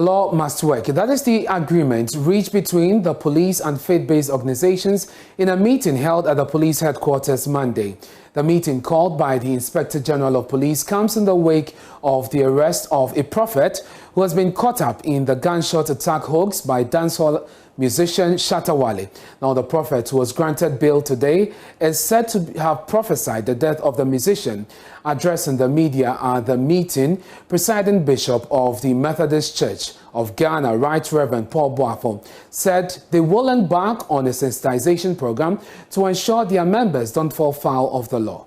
Law must work. That is the agreement reached between the police and faith-based organizations in a meeting held at the police headquarters Monday. The meeting, called by the Inspector General of Police, comes in the wake of the arrest of a prophet who has been caught up in the gunshot attack hoax by dancehall musician Shatta Wale. Now, the prophet, who was granted bail today, is said to have prophesied the death of the musician. Addressing the media at the meeting, Presiding Bishop of the Methodist Church of Ghana, Right Reverend Paul Boafo, said they will embark on a sensitization program to ensure their members don't fall foul of the law.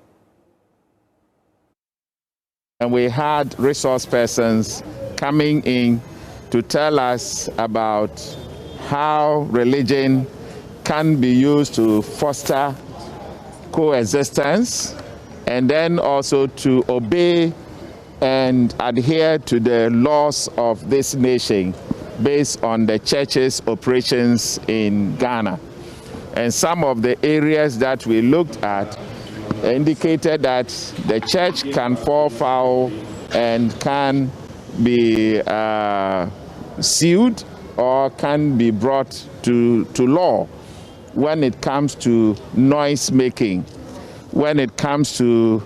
And we had resource persons coming in to tell us about how religion can be used to foster coexistence and then also to obey and adhere to the laws of this nation based on the church's operations in Ghana. And some of the areas that we looked at indicated that the church can fall foul and can be sued or can be brought to law when it comes to noise making, when it comes to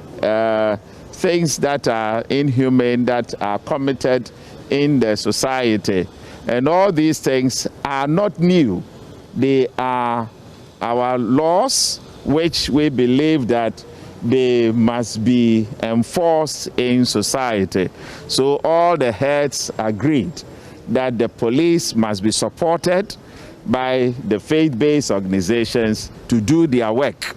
things that are inhumane, that are committed in the society. And all these things are not new. They are our laws, which we believe that they must be enforced in society. So all the heads agreed that the police must be supported by the faith-based organizations to do their work.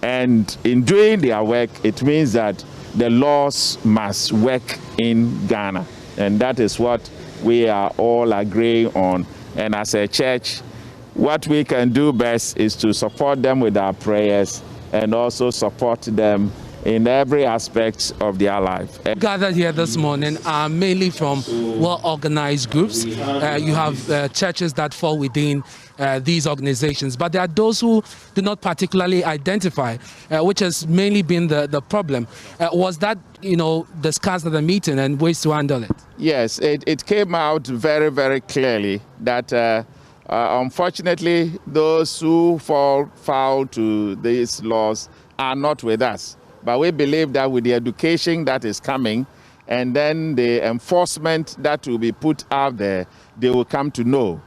And in doing their work, it means that the laws must work in Ghana. And that is what we are all agreeing on. And as a church, what we can do best is to support them with our prayers and also support them in every aspect of their life. Gathered here this morning are mainly from well-organized groups. You have churches that fall within these organizations, but there are those who do not particularly identify, which has mainly been the problem. Was that, discussed at the meeting and ways to handle it? Yes, it came out very, very clearly that unfortunately, those who fall foul to these laws are not with us. But we believe that with the education that is coming and then the enforcement that will be put out there, they will come to know.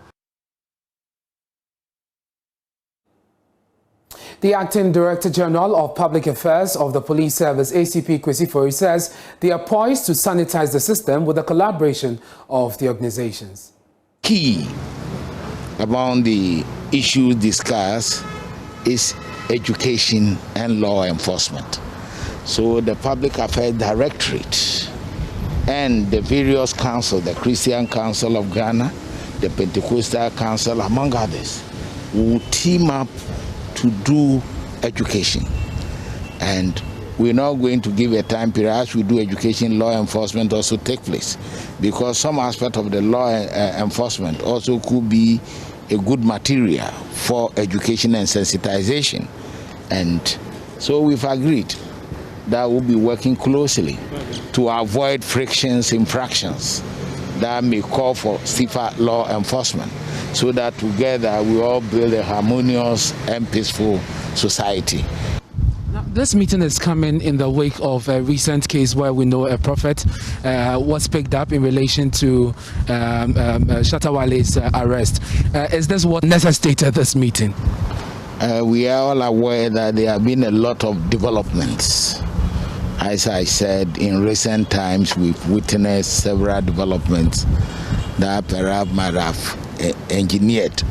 The Acting Director General of Public Affairs of the Police Service, ACP Kwesi Fori, says they are poised to sanitize the system with the collaboration of the organizations. Key among the issues discussed is education and law enforcement. So the Public Affairs Directorate and the various councils, the Christian Council of Ghana, the Pentecostal Council, among others, will team up to do education. And we're not going to give a time period. As we do education, law enforcement also take place, because some aspect of the law enforcement also could be a good material for education and sensitization. And so we've agreed that we'll be working closely to avoid frictions, infractions that may call for stiffer law enforcement, so that together we all build a harmonious and peaceful society. Now, this meeting is coming in the wake of a recent case where we know a prophet was picked up in relation to Shatta Wale's arrest. Is this what necessitated this meeting? We are all aware that there have been a lot of developments. As I said, in recent times, we've witnessed several developments that perhaps might have engineered,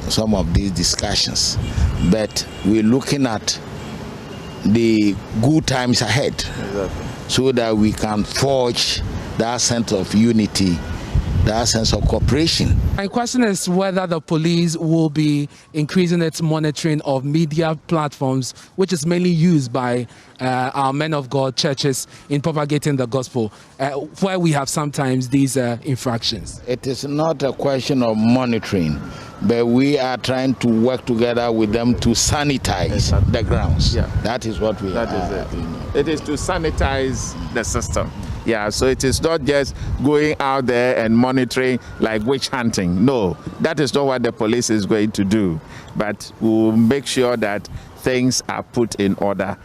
some of these discussions. But we're looking at the good times ahead, exactly, so that we can forge that sense of unity, that sense of cooperation. My question is whether the police will be increasing its monitoring of media platforms, which is mainly used by our men of God churches in propagating the gospel, where we have sometimes these infractions. It is not a question of monitoring, but we are trying to work together with them to sanitize the grounds. Yeah. That is what we That is it. It is to sanitize the system. Yeah, so it is not just going out there and monitoring like witch hunting. No, that is not what the police is going to do. But we'll make sure that things are put in order.